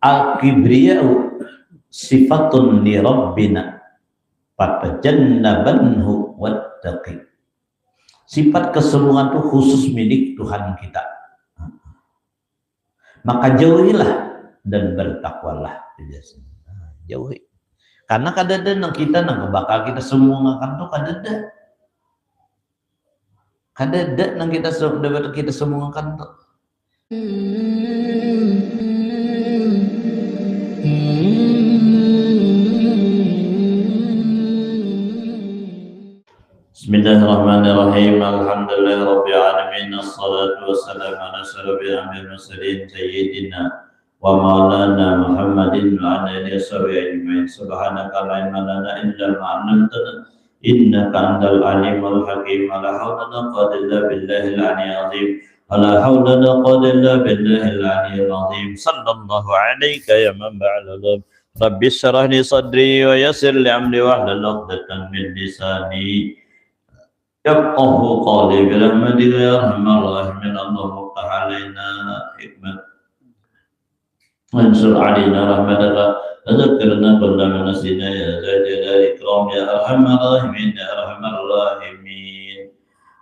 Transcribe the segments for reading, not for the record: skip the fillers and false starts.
al-kibriya'u sifatun li rabbina fatajannabanhu wattaqi. Sifat kesombongan itu khusus milik Tuhan kita, maka jauhilah dan bertakwalah. Jauhi, karena kadada nang kita nang bakal kita semua ngakan tuh kadada nang kita semua ngakan tuh. Bismillahirrahmanirrahim. Alhamdulillahirabbil alamin. Assalatu wassalamu ala asyrafil anbiya'i wal mursalin sayyidina wa maulana Muhammadin wa ala alihi ajma'in. Subhanaka la ilma lana illa ma 'allamtana innaka antal alimul hakim. La haula wala quwwata illa billahil aliyyil azim. La haula wala quwwata illa billahil aliyyil azim. Sallallahu alayka ya man ba'ala. Rabbi shrah li sadri wa yassir li amri wahlul 'uqdatam min lisani yafqahu qawli birahmatika ya arhamar rahimin. Allahumma iftah 'alaina hikmat wansur 'alaina rahmataka wadzakirna kulla ma nasina ya zal ikram ya arhamar rahimin ya arhamar rahimin.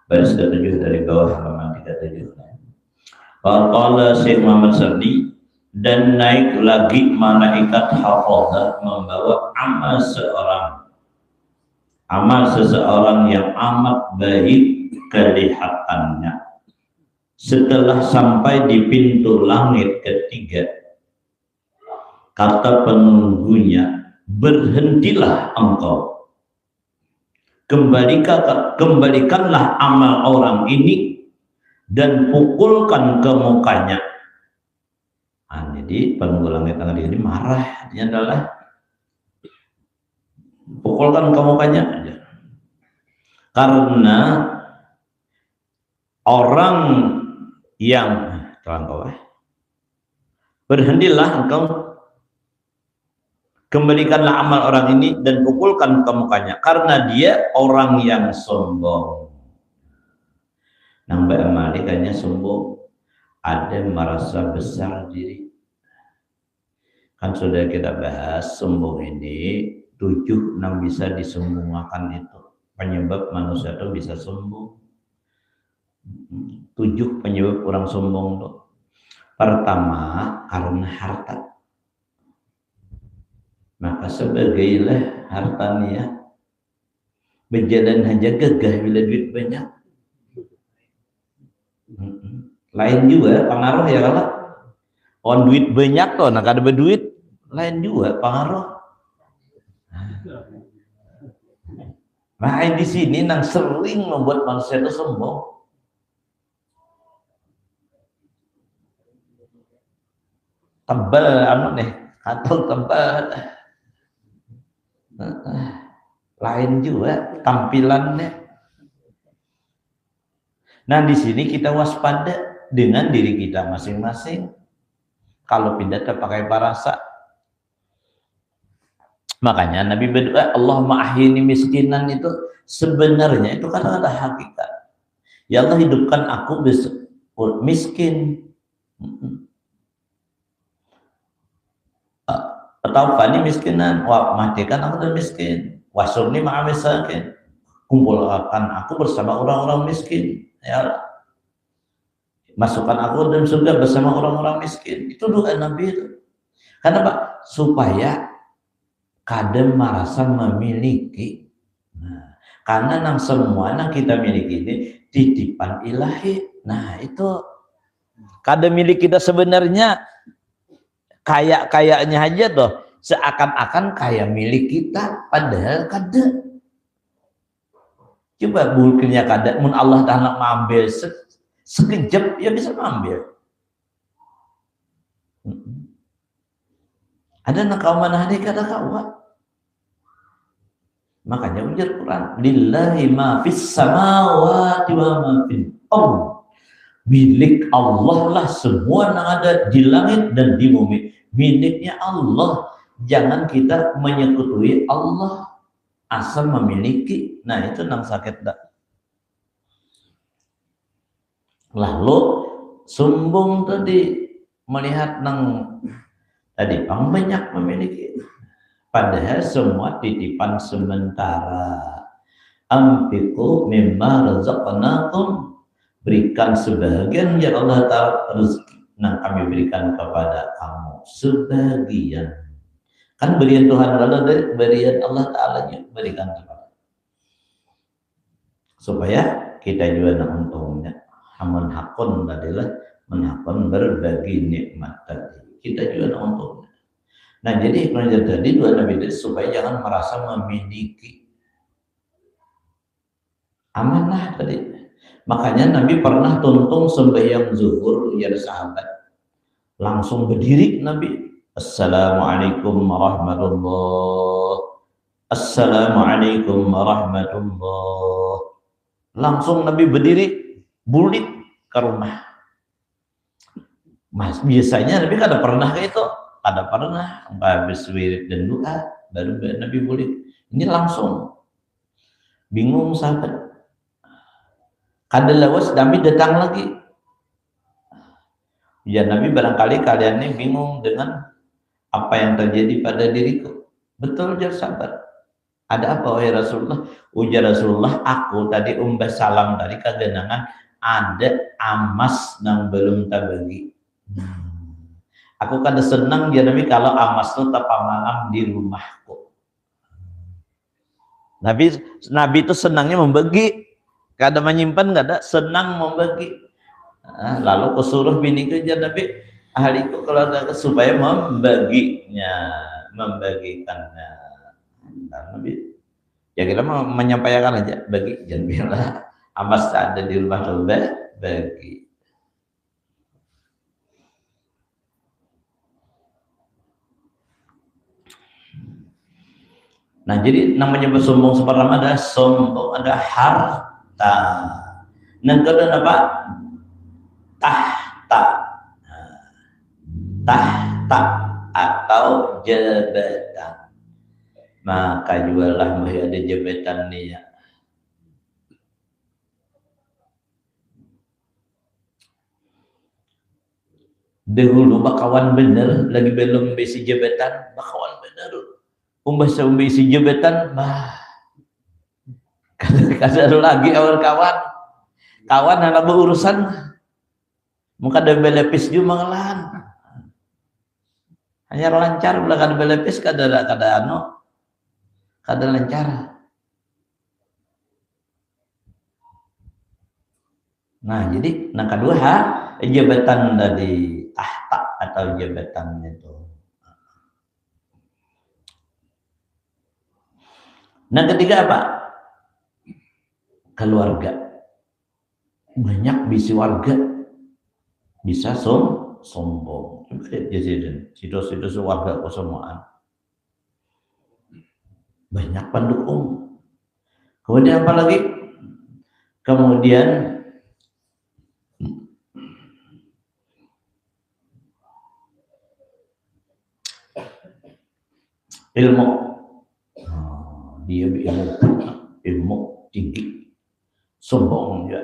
Baris ke-7 dari bawah halaman 37. Qala Syekh Muhammad Sardi, dan naik lagi malaikat hafazah membawa amal seseorang yang amat baik kelihatannya. Setelah sampai di pintu langit ketiga, kata penunggunya, berhentilah engkau, kembalikanlah amal orang ini dan pukulkan ke mukanya. Jadi penunggu langit ini marah, dia adalah pukulkan ke mukanya aja. Karena orang yang berhentilah engkau, kembalikanlah amal orang ini dan pukulkan ke mukanya, karena dia orang yang sombong. Nambah amalikannya sombong, ada merasa besar diri. Kan sudah kita bahas sombong ini 7 yang bisa disombongkan itu. Penyebab manusia itu bisa sombong. 7 penyebab orang sombong itu. Pertama, karena harta. Maka sebagailah hartanya. Berjalan aja gagah bila duit banyak. Lain juga pengaruh ya kalau on duit banyak tuh, nah kada berduit lain juga pengaruh. Nah di sini nang sering membuat manusia itu sombong. Tebal atau tebal. Lain juga tampilannya. Nah di sini kita waspada dengan diri kita masing-masing. Kalau pindah terpakai parasa. Makanya Nabi berdoa, Allahumma ahyini miskinan, itu sebenarnya itu kata-kata hakikat. Ya Allah, hidupkan aku miskin. Atau fani miskinan, matikan aku dan miskin. Wasurni ma'amisakin, kumpulkan aku bersama orang-orang miskin. Ya Allah, masukkan aku dalam surga bersama orang-orang miskin. Itu doa Nabi itu. Karena Pak, supaya kadang merasa memiliki. Nah, karena nang semua nang kita miliki ini titipan ilahi. Nah itu kadang milik kita sebenarnya kayaknya aja tuh seakan-akan kayak milik kita, padahal kada. Coba bulkirnya kada, mun Allah Ta'ala mengambil sekejap ya bisa mengambil. Ada nak kau mana hari kata kau. Makanya ujar Quran, lillahi ma fis samawati wa ma fil ardh. Milik Allah lah semua yang ada di langit dan di bumi. Miliknya Allah. Jangan kita menyekutui Allah asal memiliki. Nah itu nang sakit dah. Lalu sombong tadi melihat nang Tadi Bang banyak memiliki. Padahal semua titipan sementara. Anfiqu mimma razaqnakum, berikan sebagian ya Allah Ta'ala rezeki yang kami berikan kepada kamu, sebagian. Kan berian Tuhan Allah dari berian Allah Ta'ala berikan kepada, supaya kita juga untungnya. Amun hakun adalah menhakun berbagi nikmat tadi, kita juga untungnya. Nah jadi hikmahnya tadi dua Nabi itu supaya jangan merasa memiliki, amanah tadi. Makanya Nabi pernah tuntung sembahyang zuhur ya sahabat, langsung berdiri Nabi, Assalamualaikum warahmatullahi, Assalamualaikum warahmatullahi. Langsung Nabi berdiri, bulit ke rumah. Mas biasanya Nabi kada pernah kayak itu, kada pernah habis wirid dan doa baru Nabi bulit. Ini langsung bingung sahabat. Kada lawas Nabi datang lagi. Ya Nabi, barangkali kalian ini bingung dengan apa yang terjadi pada diriku. Betul ya sahabat. Ada apa wahai Rasulullah? Ujar Rasulullah, aku tadi umbah salam tadi kagenangan ada amas yang belum terbagi. Aku kada senang ya Nabi kalau amas itu tapamanam di rumahku. Nabi itu senangnya membagi. Kada menyimpan, kada senang membagi. Nah, lalu kusuruh biniku ya Nabi, ahliku keluarga supaya membagikannya. Nah, Nabi ya kita mau menyampaikan aja, bagi, jangan bilang amas ada di rumah coba bagi. Nah jadi namanya bersombong seperti ada sombong, ada harta. Yang kedua apa? Tahta. Tahta atau jabatan. Maka jualah masih ada jabatan nih ya. Dahulu bakawan bener, lagi belum besi jabatan, bakawan bener. Umbah isi jabatan, kada lagi awal kawan ada berurusan, muka ada belepis juga mengelahan, hanya lancar belakang belepis kada lancar. Nah jadi yang kedua jabatan dari tahta atau jabatan itu. Nah ketiga apa? Keluarga. Banyak bisi warga bisa sombong. Jadi sidos warga kesemuaan. Banyak pendukung. Kemudian apa lagi? Kemudian ilmu. Dia ilmu tinggi, sombong ya,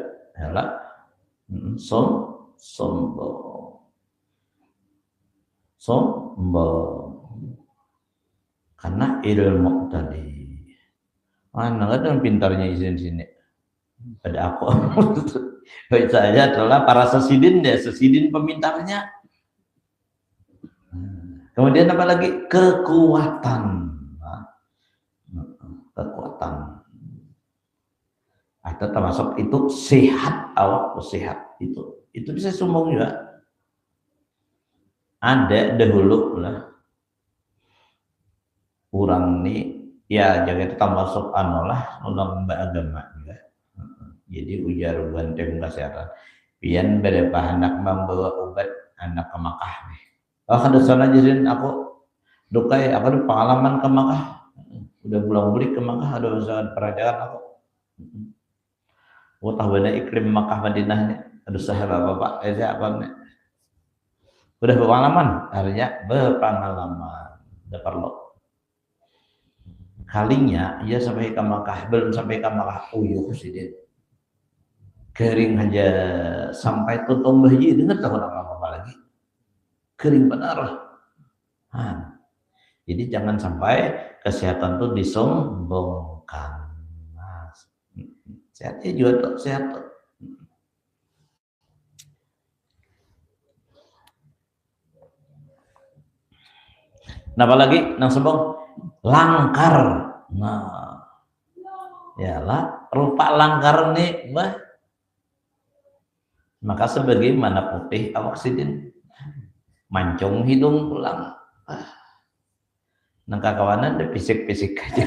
sombong karena ilmu tadi. Mana kan pintarnya sini pada aku. Saya adalah para sesidin pemintarnya. Kemudian apa lagi? Kekuatan atau termasuk itu sehat, awak sehat itu bisa sombong juga. Ada dahulu lah kurang nih ya, jangan itu termasuk anolah ulang agama juga. Jadi ujar banteng kesehatan pian berapa anak membawa obat anak ke Makkah nih. Kada sana jadiin aku dukai aku pengalaman ke Makkah. Udah pulang balik ke Makkah, ada masalah perjalanan aku. Tahu benar iklim Makkah Madinahnya. Aduh sahabat bapak, apa nih? Udah berpengalaman, artinya berpengalaman. Udah perlu. Kalinya ia sampai ke Makkah, belum sampai ke Makkah, uyuh sih dia. Kering aja sampai tutung bayi, dengar tahu apa lagi? Kering benar. Nah, jadi jangan sampai kesehatan tuh disombongkan. Nah, sehatnya juga tuh, sehat tuh. Nah, apalagi nang sombong langkar. Nah, ya lah, rupa langkar nih, bah. Maka sebagaimana putih awak sidin, mancung hidung pulang. Nang kakawanan deh pisik-pisik aja.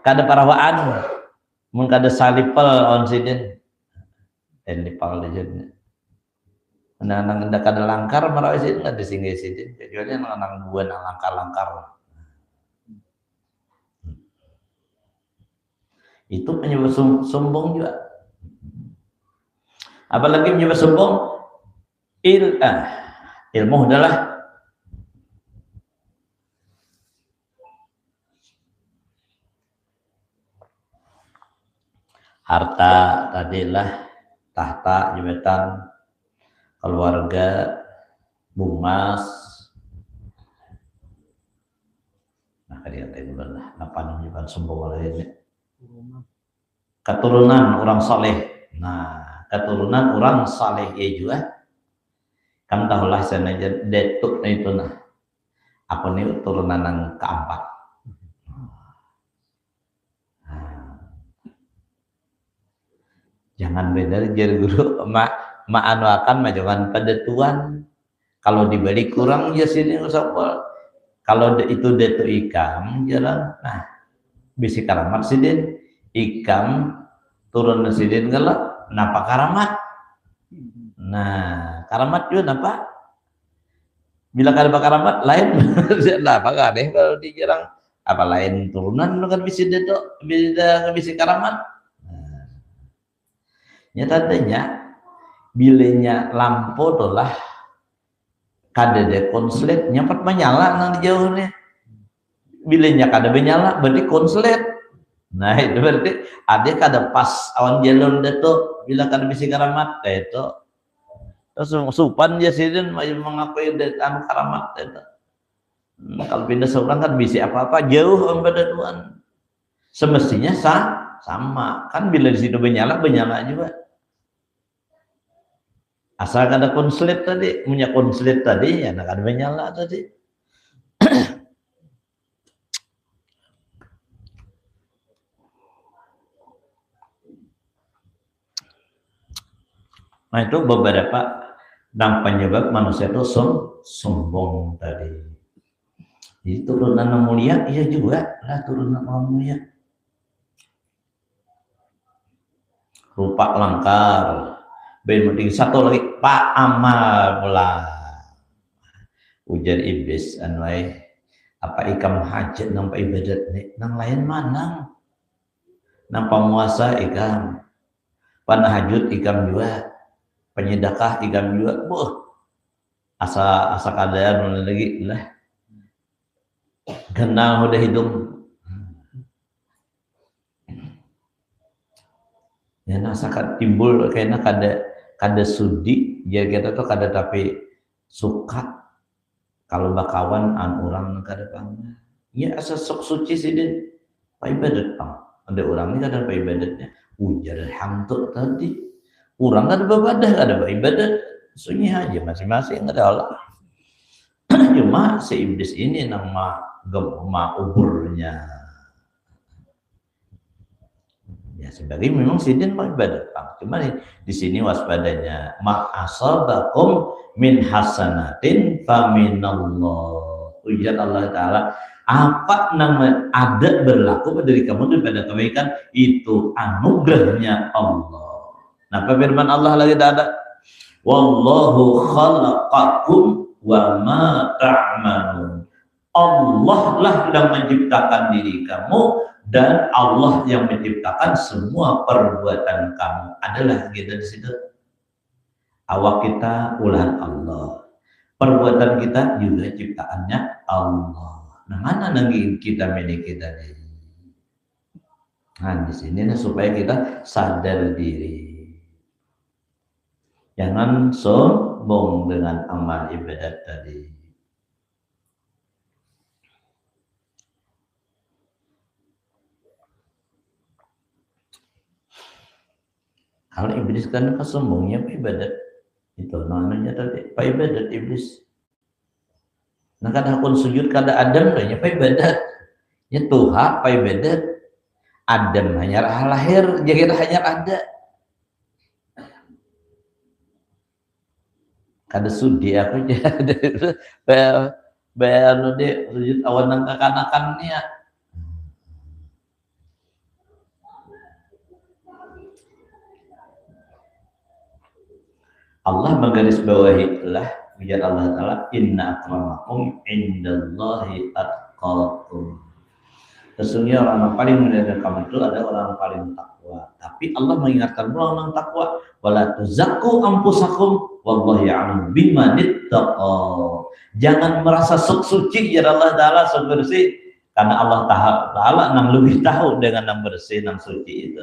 Kada parawaan, mun kada salipel on sidin. Lipal dijadinya. Nang kada langkar marawi sidin kada singgih sidin. Kecuali nang buan langkar-langkar. Itu penyebab sombong juga. Apalagi penyebab sombong ilmu adalah harta tadilah, tahta, jabatan, keluarga, bungas. Nah, kalian bulan lah, apa namanya sombong lainnya. Keturunan orang saleh. Nah, keturunan orang saleh ya juga. Kan tahulah senajan detuk itu nah. Apa nih turunan yang keempat. Jangan beda jadi guru anu akan majukan pada tuan. Kalau dibalik kurang ya sini usapol. Kalau itu detu ikam jalan. Nah, bisi karamat sidin ikam turun sidin galak napa karamat. Nah, karamat juga napa? Bila kada karamat lain napa kadeh kalau dijerang apa lain turunan kan bisi detu bisi karamat. Ya tadinya bilenya lampu adalah kada de konslet nyapat menyala nang di jauhnya. Bilenya kada menyala berarti konslet. Nah itu berarti ada kada pas awan jalur deto bila kada bisi karamat itu. Terus supan ya sidin mengakui anu karamat itu. Kalau pindah seorang kan bisi apa-apa jauh pada Tuhan. Semestinya sama kan bila di situ menyala juga. Asal ada konslet tadi, punya konslet tadi, ya akan menyala tadi. Nah itu beberapa penyebab manusia itu sombong tadi. Jadi turunan yang mulia, iya juga lah turunan yang mulia. Rupa langkar. Penting satu lagi Pak amal pula. Ujar iblis anwai apa ikam hajat nang ibadat nih nang lain mana nang pemuasa ikam panahajud ikam juga penyedekah ikam juga asa keadaan lagi lah kenal udah hidung ya nasa timbul kayaknya kada sudi ya kita tuh kada tapi suka kalau bakawan orang kada pangna ya asa sok suci sidin pa ibadat pang ada orang ini kada pa ibadatnya ujar hamtu tadi orang kada beribadah kada beribadat sunyi aja masing-masing ada Allah cuma si iblis ini nama uburnya ya sebagai memang sidin mau ibadat pang cuma di sini waspadanya ma asabakum min hasanatin faminallah ujar Allah Ta'ala apa nama ada berlaku dari kamu daripada kebaikan itu anugerahnya Allah. Nah firman Allah lagi ada wallahu khalaqakum wa ma ta'malun. Allah lah yang menciptakan diri kamu dan Allah yang menciptakan semua perbuatan kamu. Adalah kita di situ. Awak kita ulah Allah. Perbuatan kita juga ciptaannya Allah. Nah mana nanti kita miliki tadi? Nah di sini supaya kita sadar diri. Jangan sombong dengan amal ibadat tadi. Kalau iblis kan sombongnya apa ibadat? Itu namanya tadi, apa ibadat iblis. Nah kada akun sujud kada Adam nya apa ibadat. Ya Tuhan apa ibadat. Adam hanya lahir, jadi hanya ada. Kada sudi aku jadi bayar de sujud awan nang kekanakannya. Allah menggarisbawahi lah ujar Allah Ta'ala, inna akramakum indallahi atqakum. Sesungguhnya orang yang paling mulia dari kamu itu adalah orang yang paling takwa. Tapi Allah mengingatkan orang yang takwa, wala tuzakku anfusakum wallahu ya'lamu biman ittaqa. Jangan merasa sok suci ya Allah Ta'ala, sok bersih, karena Allah Ta'ala yang lebih tahu dengan yang bersih, yang suci itu.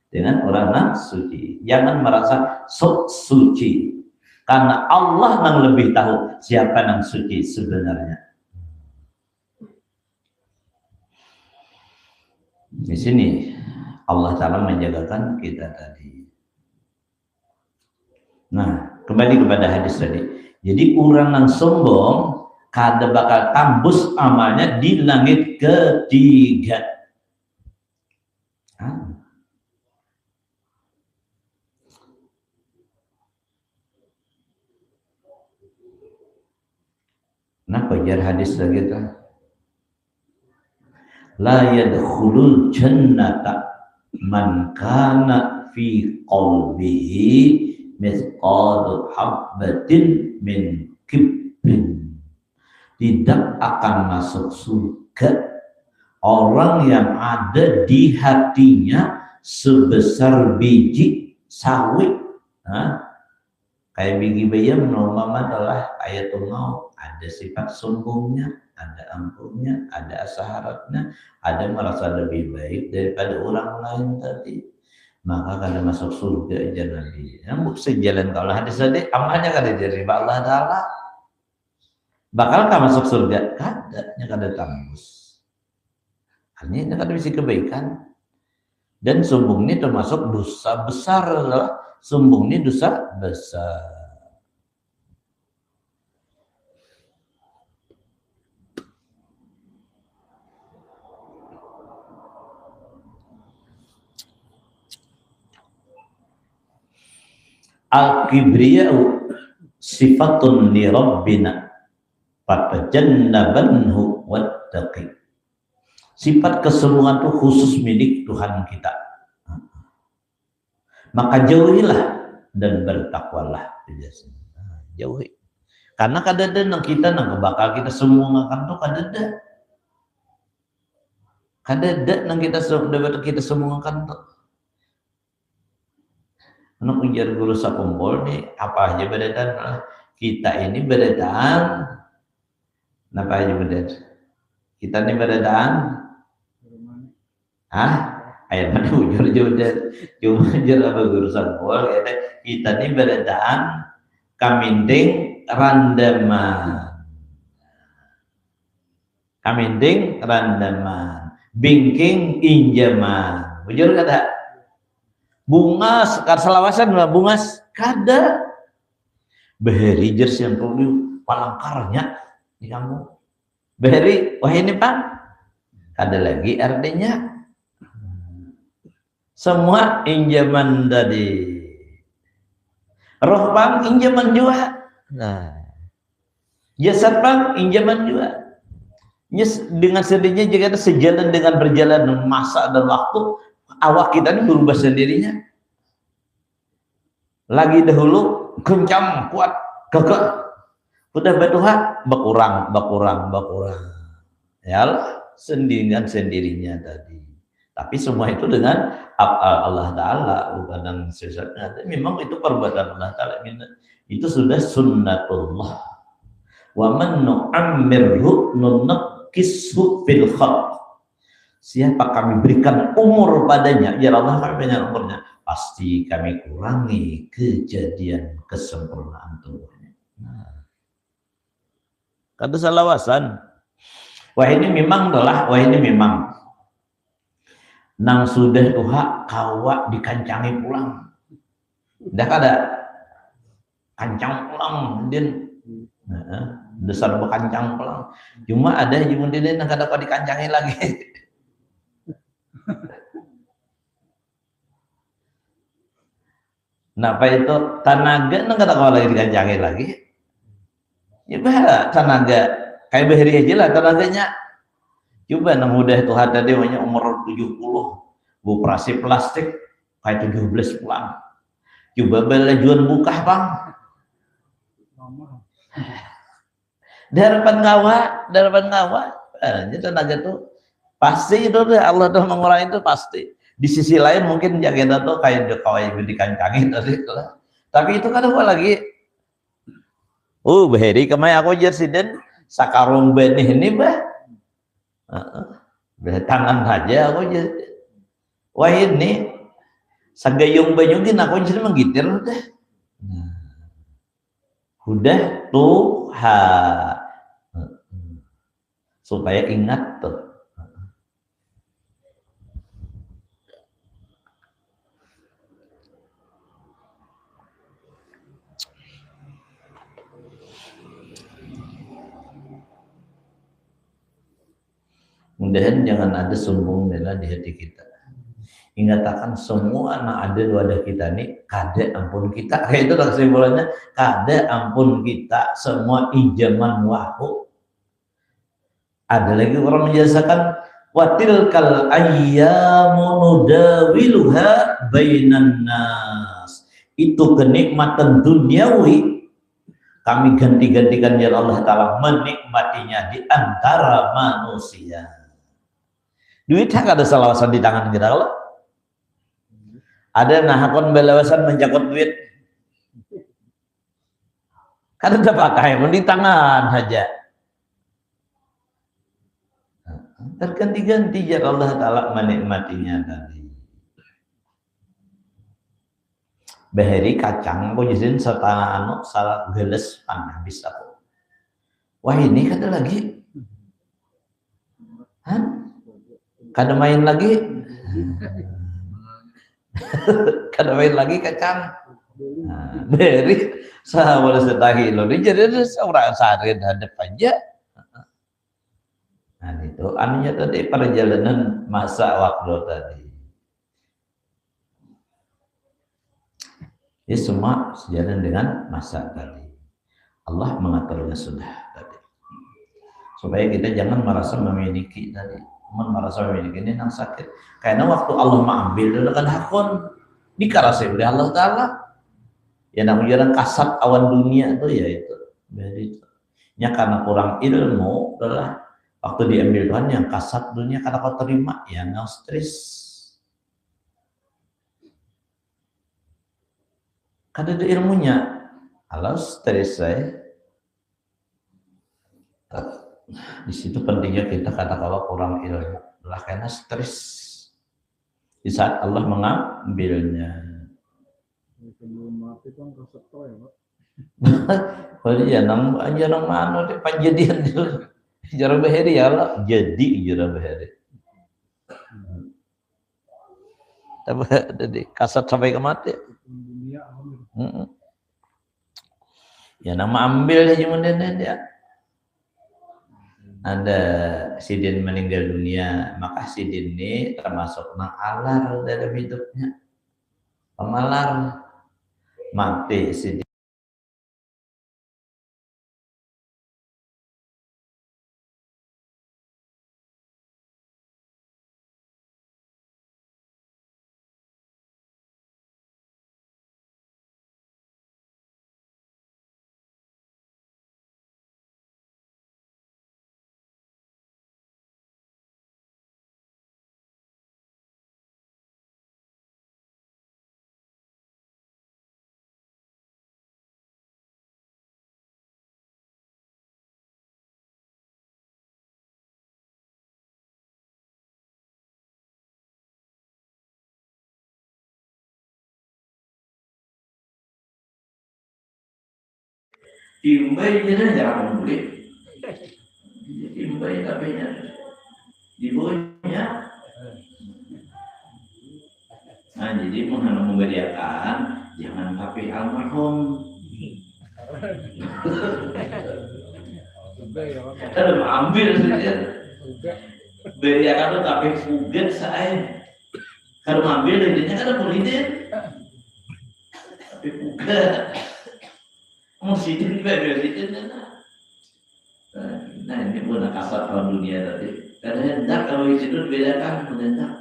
Dengan orang yang suci, jangan merasa sok suci, karena Allah yang lebih tahu siapa yang suci sebenarnya. Di sini Allah Ta'ala menjagakan kita tadi. Nah, kembali kepada hadis tadi. Jadi orang yang sombong kada bakal tambus amalnya di langit ketiga. Kenapa jar hadis lagi tu? La yadkhulul jannata man kana fi qalbihi mithqalu habbatin min kibrin. Tidak akan masuk surga orang yang ada di hatinya sebesar biji sawi. Kayak biji bayam nomama adalah ayatul maut. Ada sifat sombongnya, ada angkuhnya, ada asaharatnya, ada merasa lebih baik daripada orang lain tadi. Maka kada masuk surga aja nanti. Namun sejalan kalau hadis tadi, amalnya kada diterima Allah Ta'ala. Bakalkah masuk surga? Kada tembus. Hanya kada bisa kebaikan. Dan sombong ini termasuk dosa besar. Sombong ini dosa besar. Al-kibriya'u sifatun li rabbina fatajannabanhu wattaqi. Sifat kesombongan itu khusus milik Tuhan kita. Maka jauhilah dan bertakwalah. Jauhi. Karena kadada nang kita nang bakal kita sombongakan tuh kadada. Kadada nang kita sombongakan tuh. Anak ujar guru sakumpul nih apa aja bedakan kita ini bedaan apa aja bedakan kita ini bedaan ayat mana ujar cuma ujar apa guru sakumpul kita ini bedaan kaminding randaman bingking injaman ujar kata bungas, selawasan bungas, kada. Beheri jers yang perlu palangkarnya di kamu. Beheri, wah ini Pak, kada lagi artinya. Semua injaman tadi. Roh Bang injaman juga. Nah, jasad Bang injaman juga. Dengan sendirinya jika sejalan dengan berjalan masa dan waktu. Awak kita ini berubah sendirinya. Lagi dahulu kencang, kuat, gagah. Udah berdoa, berkurang. Ya Allah, sendirinya tadi. Tapi semua itu dengan Allah Ta'ala, bukan yang sesatnya. Memang itu perbuatan Allah Ta'ala. Itu sudah sunnatullah. Wa man nu'ammirhu nunakkishu fil khalq. Siapa kami berikan umur padanya, ya Allah kami banyak umurnya, pasti kami kurangi kejadian kesempurnaan tubuhnya. Nah, kata salawasan, wah ini memang nang sudah tuha kawa dikancangi pulang. Dah kada kancang pulang din. Dasar bekancang pulang. Cuma ada yang din nang kada dikancangi lagi. Nah, apa itu tenaga nang kada lagi dikancangi lagi. Ya bah tenaga kayak beheri aja lah tenaganya. Coba nang udah tuha tadi umur 70 operasi plastik kayak 17 pulang. Coba belajuan buka bang. Darapan ngawa. Jadi tenaga tuh pasti itu Allah tuh mengurangi itu pasti. Di sisi lain mungkin jaga tuh kayak kawai dikancangin tadi. Tapi itu kan apa lagi? Beheri kemana aku jersiden sakarung benih ini bah. Tangan saja aku jadi. Wah ini sagayung banyugin aku jadi menggitir udah. Udah tuha supaya ingat tuh. Mudahan jangan ada sombong di hati kita. Ingatakan semua anak ada di wadah kita nih, kada ampun kita. Kayak itu lah simbolannya, kada ampun kita, semua ijaman wahu. Ada lagi orang menjelaskan watil kal ayyamu nudawiluha bainan nas. Itu kenikmatan duniawi kami ganti-gantikan ya Allah Ta'ala menikmatinya di antara manusia. Duit ada salawasan di tangan kita kalau ada nahakon belawasan mencakup duit kan ada pakai pun di tangan saja terganti-ganti ya Allah Ta'ala menikmatinya tadi. Beheri kacang aku izin serta salah geles panah bisa. Wah ini kada lagi kada main lagi kada main lagi kacang beri sahabat setahi lo jadi ada seorang sarin hadap aja. Nah itu anunya tadi perjalanan masa waktu tadi ini semua sejalan dengan masa tadi. Allah mengaturnya sudah tadi supaya kita jangan merasa memiliki tadi merasa memiliki ini yang sakit karena waktu Allah mengambil dulu kan hakun dikarasi oleh Allah Ta'ala ya namanya jarang kasat awan dunia itu ya itu jadi nya karena kurang ilmu adalah waktu diambil Tuhan yang kasat dunia karena kau terima ya nggak stres kada ada ilmunya kalau stres saya di situ pentingnya kita kata-kata kurang ilmu lah karena stres di saat Allah mengambilnya. Sebelum mati kan kaseto ya Pak. Oh iya nang mana deh panjadian dulu jarang beheri ya Allah jadi jarang beheri tapi tadi kasat sampai ke mati ya nama ambil aja kemudian dia ada sidin meninggal dunia maka sidin ini termasuk nang alar dalam hidupnya pemalar mati sidin Timbai dia jangan boleh. Timbai tapi di bawahnya. Nah, jadi membedakan jangan pakai almarhum. Kalau ambil saja. Bedakan tu tapi fugat saya. Kalau ambil dia kan boleh dia. Tapi fugat. Mesti dia. Nah, ini pun kasar orang dunia tadi. Karena hendak kalau itu bedakan hendak.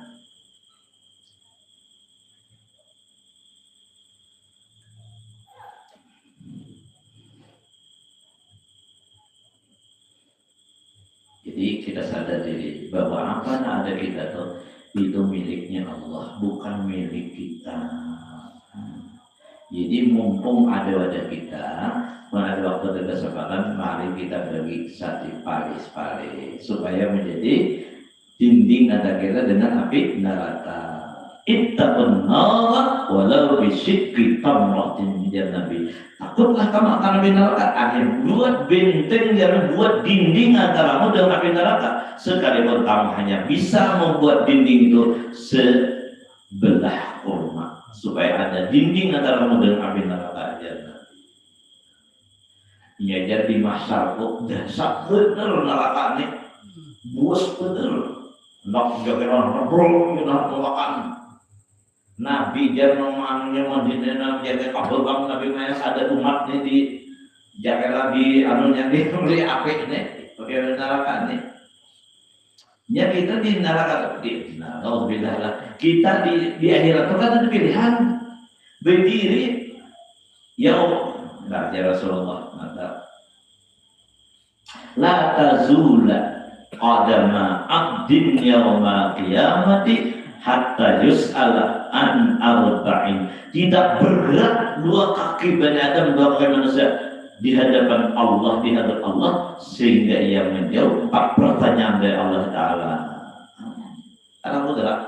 Jadi kita sadar diri bahwa apa yang ada kita itu miliknya Allah, bukan milik kita. Jadi mumpung ada wajah kita, pada waktu ada kesempatan, mari kita bagi satu paris supaya menjadi dinding antara kita dengan api neraka. Ittaqun nar walau bisyikki tamratin, ya Nabi. Takutlah kamu akan api neraka. Akhir buat benteng, jangan buat dinding antaramu dengan api neraka. Sekalipun kamu hanya bisa membuat dinding itu sebelah kurma, supaya ada dinding antara kamu dengan api neraka, ya Nabi. Ya jadi masyarakat dasar bener neraka nih, bos bener. Nak jaga orang bro, nak makan. Nabi dia memangnya Madinah jaga kabel bang Nabi Maya ada umatnya di jaga lagi anunya di apik nih, pakai neraka nih. Ya kita di neraka di alhamdulillah kita di akhirat itu kan ada pilihan berdiri ya Allah ya Rasulullah maka la tazula qadama abdin yawma qiyamati hatta yus'ala an arba'in. Tidak bergerak dua kaki Bani Adam, dua kaki manusia di hadapan Allah sehingga ia menjawab 4 pertanyaan dari Allah Ta'ala. Karena bergerak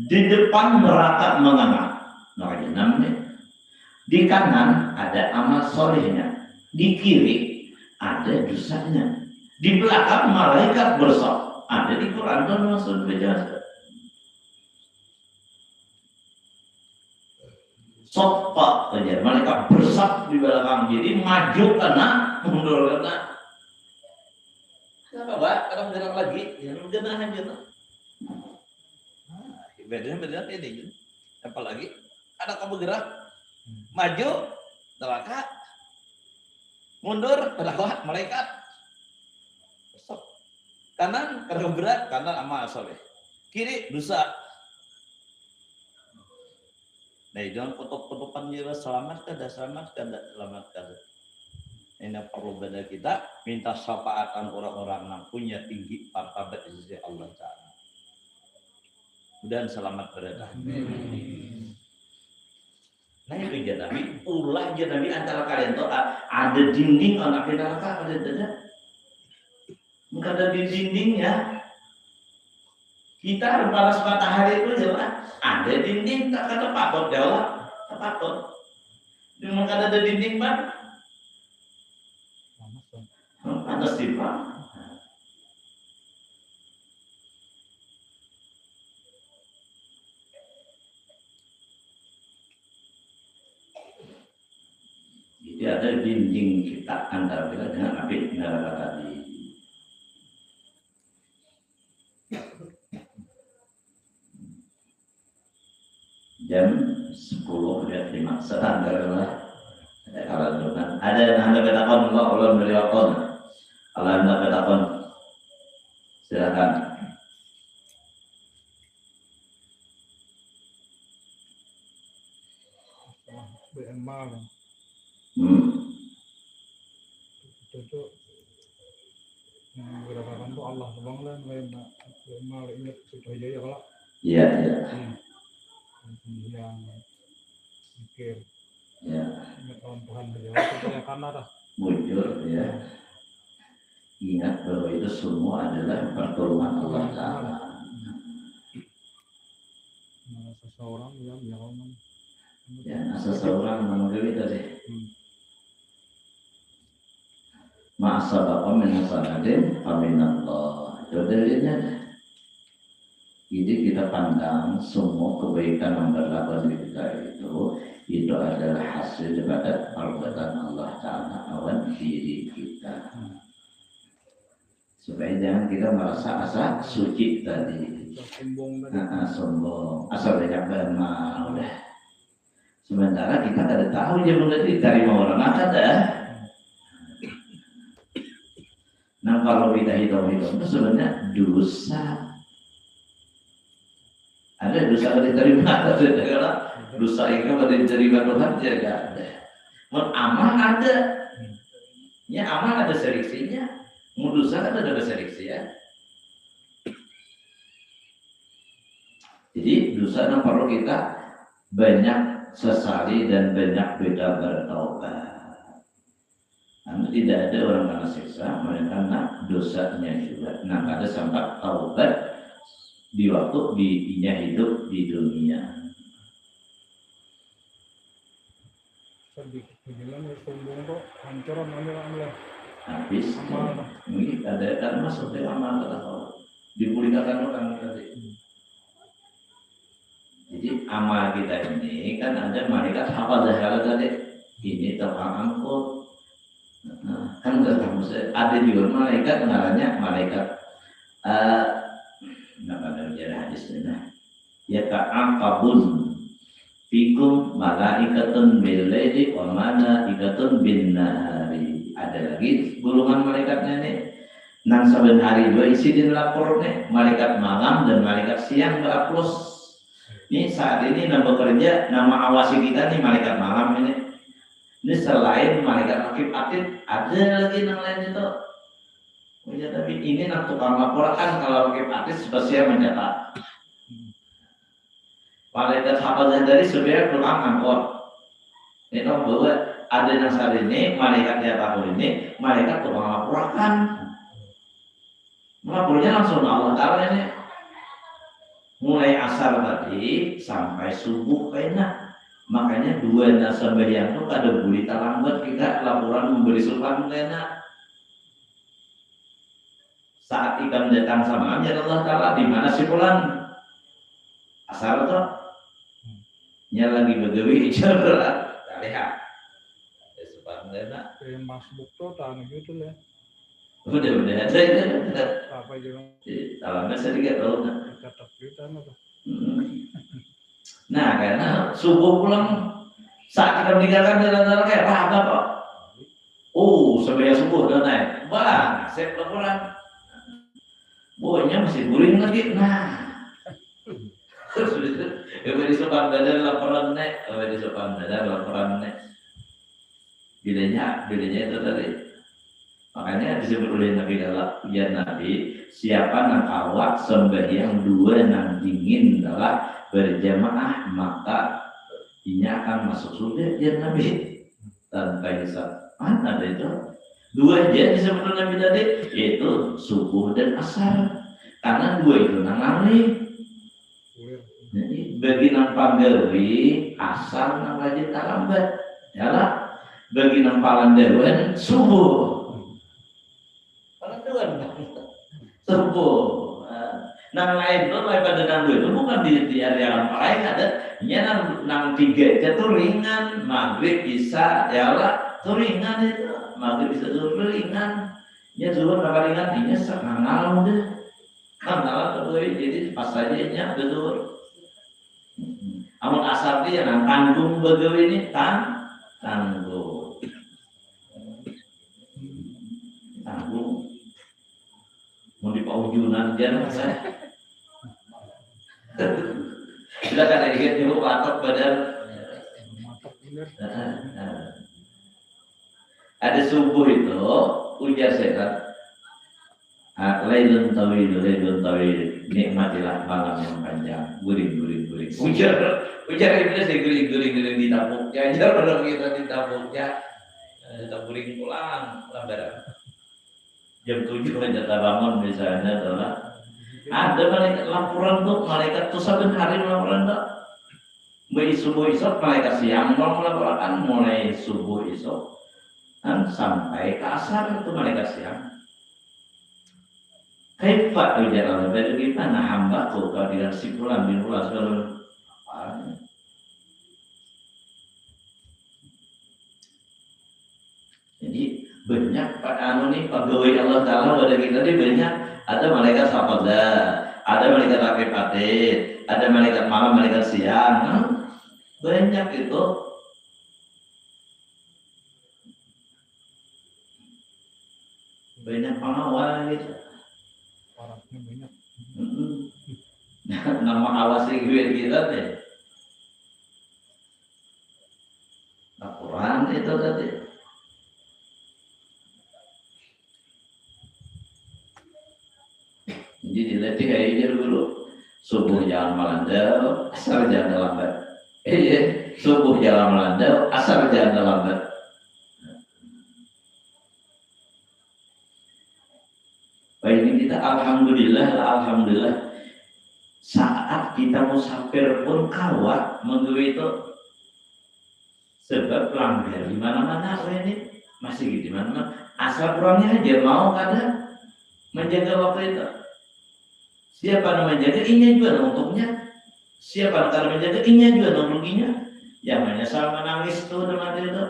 di depan neraka menganga, di kanan ada amal solehnya, di kiri ada dosanya, di belakang malaikat bersab. Ada di Quran dan maksud berjasa. Sopak saja, mereka bersab di belakang, jadi maju kena, mundur kena. Kenapa Pak? Kalau gerak lagi, ya kena aja tuh. Beda ini, apalagi ada kamu gerak, maju neraka, mundur neraka malaikat. Bersab. Kanan karena berat, kanan amal soleh, kiri dosa. Nah, jangan potong-potongan juga selamatkan. Ini perlu beda kita minta syafaatan orang-orang yang punya tinggi martabat di sisi Allah Ta'ala. Dan selamat berada. Nah itu aja Nabi, ulah aja Nabi antara kalian tuh ada dinding anak neraka ada tidak? Enggak ada di dindingnya. Kita balas matahari itu jelas ada dinding, tak kata pakot jawab, tak pakot. Cuma ada dinding Pak, panas sih Pak. Jadi ada dinding kita antara kita dengan api neraka tadi. Jam 10 dan 5 standar lah. Kalau ada yang anda katakan Allah beriakon, kalau anda katakan silakan. BMA kan. Cocok. Yang gerakan tuh Allah bang lah, BMA ingat sudah jaya kalau. Iya. Yang mikir ya Tuhan berjawab itu yang karena dah mujur ya. Ingat bahwa itu semua adalah pertolongan Allah Ta'ala. Seseorang yang ya seseorang mengenai tadi ma'asabaqa min hasanatin faminallah. Itu dalilnya. Jadi kita pandang semua kebaikan yang berlaku di kita itu adalah hasil daripada perbuatan Allah Ta'ala awan diri kita. Supaya jangan kita merasa asa suci tadi. Sombong, asal banyak bermal. Sementara kita tidak tahu dia mengerti dari orang ada. Nah kalau kita hitung itu sebenarnya dosa. Ada dosa yang diterima, ada dosa yang diterima Tuhan tidak ada. Amal ada, ya amal ada seleksinya. Mau dosa kan ada seleksi ya. Jadi dosa yang perlu kita banyak sesali dan banyak beda bertaubat. Namun tidak ada orang kena siksa, mereka nak dosanya juga. Nah ada sampai taubat di waktu dia hidup di dunia. Bilang sombong kok hancuran amal. Habis ini ada kan masuk ke amal atau dipulihkan orang tadi. Jadi amal kita ini kan ada malaikat hafal tadi. Ini tukang angkut. Kan ada juga malaikat namanya malaikat ada bicara hadis ini. Ya ta'aqabun fikum malaikatun bil laili wa malaikatun bin nahari. Ada lagi golongan malaikatnya nih. Nang saben hari dua isi di lapor nih, malaikat malam dan malaikat siang berapus. Ini saat ini nama bekerja, nama awasi kita nih malaikat malam ini. Ini selain malaikat rakib atid, ada lagi yang lain itu. Ya, tapi ini nak tukang laporkan kalau rakib atid spesial mencatat. Malaikat hafazah dari sebenarnya tukang angkot. Ini bahwa ada yang saat ini malaikat di tahun ini malaikat tukang laporkan. Melapornya langsung Allah Ta'ala ini. Mulai asar tadi sampai subuh kayaknya. Makanya dua nasabah yang itu ada berita lambat kita laporan memberi sultan kayaknya. Saat ikan datang sama aja Allah Ta'ala di mana si pulang asar tuh nya lagi begawi ijarat lihat sultan kayaknya masbuk tuh tanah gitu lah. Udah ada itu. Apa juga? Dalamnya sedikit tahu nggak? Tetap kita apa? Nah, karena subuh pulang saat kita meninggalkan jalan-jalan kayak apa kok? Oh, sebelum subuh udah naik. Wah, saya pulang. Bohnya masih guring lagi. Nah, di sopan badan laporan naik, di sopan badan laporan naik. Bedanya itu tadi. Makanya disebut oleh Nabi dalam ujian Nabi, siapa nak awak sembahyang dua nang dingin adalah berjamaah maka dia akan masuk surga ujian Nabi tanpa hisab. Mana ada itu? Dua aja disebut oleh Nabi tadi, yaitu subuh dan asar. Karena dua itu nang ngali. Jadi bagi nang panggawi asar nang rajin lambat, yalah. Bagi nang palandewan subuh. Subuh. Nang lain tuh pada nang dua itu bukan di area lain ada. Nya nang tiga itu tuh ringan, maghrib bisa, ya lah, tuh ringan itu. Maghrib bisa tuh ringan. Nya zuhur apa ringan? Ini sekangal deh. Kangal tuh jadi pas saja nya betul. Amun asar dia nang tanggung begitu ini tanggung. Mau di paujunan jangan saya. Sudah kan ingat dulu patok badan. Ada subuh itu ujar setan. Lailun tawil, nikmatilah malam yang panjang. Guring. Ujar iblis guring di tabuknya. Ajar kalau kita di tabuknya, kita guring pulang lambaran. Jam 7 kita bangun misalnya adalah ada malaikat laporan tuh malaikat tuh saben hari laporan tuh mulai subuh esok malaikat siang mau melaporkan mulai subuh esok sampai ke asar itu malaikat siang. Kaifa ujar Allah, bagaimana hambaku kau dengan si fulan bin fulan jadi banyak pegawai Allah Ta'ala pada kita ini banyak. Ada malaikat sahabat, ada malaikat akhirat, ada malaikat malam, malaikat siang. Banyak itu. Banyak pengawal gitu. Orangnya banyak. Nama awasi duit kita deh. Al-Quran itu tadi. Jadi dilatih aja dulu. Subuh jangan melandau, asar jangan lambat. Subuh jangan melandau, asar jangan lambat. Baik kita alhamdulillah saat kita musafir pun kawat menggawe itu sebab pelanggar di mana-mana ini masih gitu mana asal kurangnya aja mau kada menjaga waktu itu. Siapa yang menjaga ini juga untungnya. Siapa yang menjaga ini juga ruginya. Yang menyesal menangis tuh teman itu.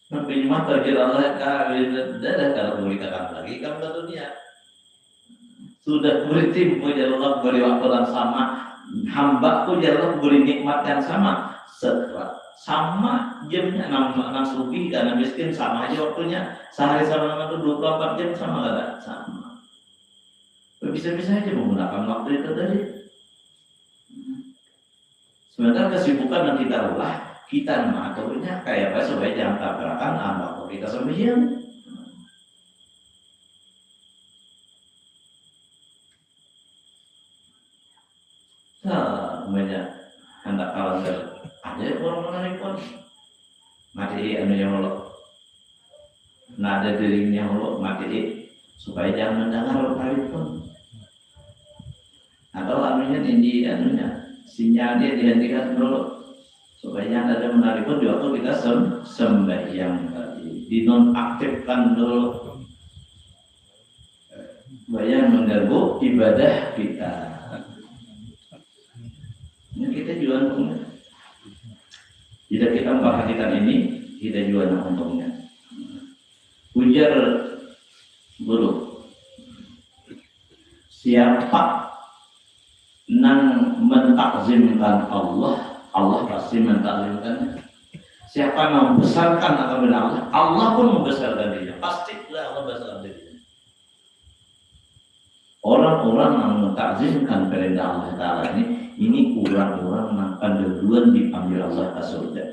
Sampai mata kira Allah kalau boleh katakan lagi kamu ke dunia sudah beri timpu ya Allah beri waktu yang sama hambaku ya Allah beri nikmat yang sama setelah sama jamnya 6 subuh karena miskin sama aja waktunya sehari sama itu 24 jam sama enggak sama bisa-bisa aja menggunakan waktu itu tadi sementara kesibukan yang kita ulah kita mengaturnya kayak apa supaya jangan tabrakan sama kita sembahyang. Banyak hendak kalender ada orang menarik pun mati anu yang Allah nada dirinya Allah mati supaya jangan mendengar kali pun atau anunya tinggi anunya sinyalnya dihentikan dulu supaya jangan ada menarik pun di waktu kita sembahyang tadi dinonaktifkan dulu supaya mengganggu ibadah kita. Ini kita juga untungnya. Jika kita memperhatikan ini, kita juga untungnya. Ujar guru, siapa nang mentakzimkan Allah pasti mentakzimkannya. Siapa yang membesarkan akan Allah, Allah pun membesarkan dirinya. Pastilah Allah membesarkan dirinya. Orang-orang yang mentakzimkan perintah Allah Ta'ala ini orang-orang yang panduan dipanggil Allah ke surga.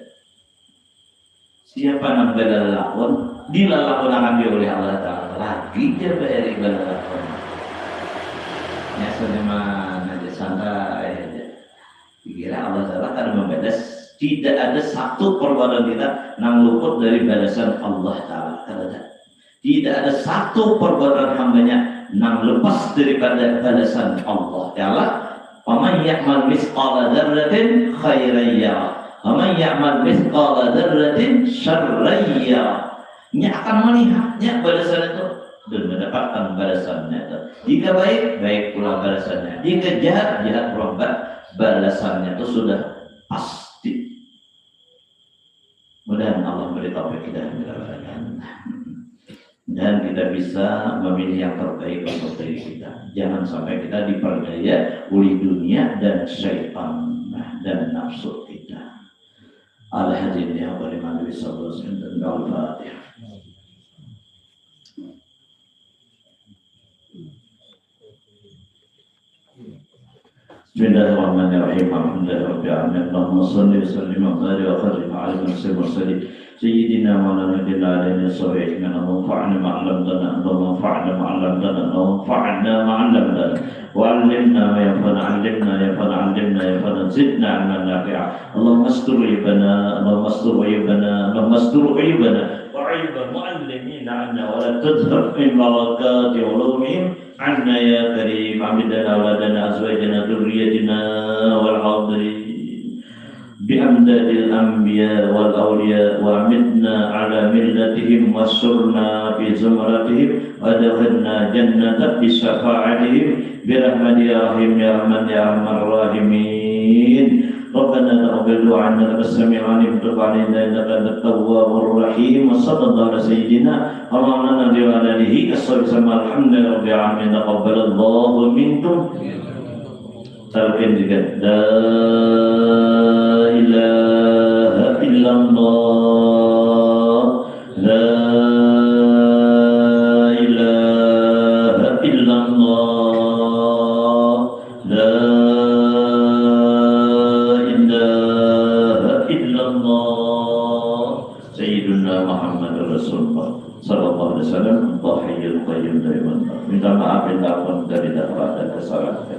Siapa yang berlakon, dilalakon akan dia oleh Allah Ta'ala. Lagi dia bayar ibadah lakon. Ya seneman aja santai aja. Dikira Allah Ta'ala akan membalas. Tidak ada satu perbuatan kita yang luput dari balasan Allah Ta'ala. Tidak ada satu perbuatan hambanya yang lepas daripada balasan Allah Ta'ala. Faman ya'mal mithqala dzarratin khairan yarah. Faman ya'mal mithqala dzarratin syarran yarah. Dia akan melihatnya balasan itu dan mendapatkan balasannya itu. Jika baik, baik pula balasannya. Jika jahat, jahat pula balasannya itu sudah pasti. Mudah-mudahan Allah beri taufik kita dan kita bisa memilih yang terbaik untuk diri kita. Jangan sampai kita diperdaya oleh dunia dan syaitan dan nafsu kita. Al-hadirin ya Allah Nabi sallallahu alaihi wasallam dan al-Fatihah. Bismillahirrahmanirrahim. Alhamdulillahirabbil alamin. Allahumma shalli wa sallim wa barik wa kharrim ala mursalin sayyidina wa nabiyina alaihi sallallahu alaihi fa'alna ma'lamdana Allahumma fa'alna ma'lamdana Allahumma fa'alna ma'lamdana wa 'allimna ma yanfa'una 'allimna ya fa'alna zidna 'ilman nafi'a Allahumma astur ibana Allahumma astur ibana Allahumma astur ibana wa 'ayba mu'allimina 'anna wa la tadhhab min barakati 'ulumihim 'anna ya karim 'amidana wa lana azwajana dhurriyyatina wal 'adri بأمداد الأنبياء والأولياء وأمتنا على ملتهم وانصرنا في زمرتهم وادخلنا جنة بشفاعتهم برحمة يا رحيم يا رحمن يا أرحم الراحمين. ربنا تقبل دعاءنا إنك السميع العليم وتب علينا إنك أنت التواب الرحيم. وصلى الله على سيدنا ومولانا وعلى آله وصحبه الحمد لله رب العالمين. تقبل الله منكم. Talqin juga. La ilaha illallah. La ilaha illallah. La ilaha illallah. Sayyiduna Muhammad Rasulullah sallallahu alaihi wasallam. Hayyul qayyum la ilaha. Minta maaf, minta ampun dari dakwah dan kesalahan.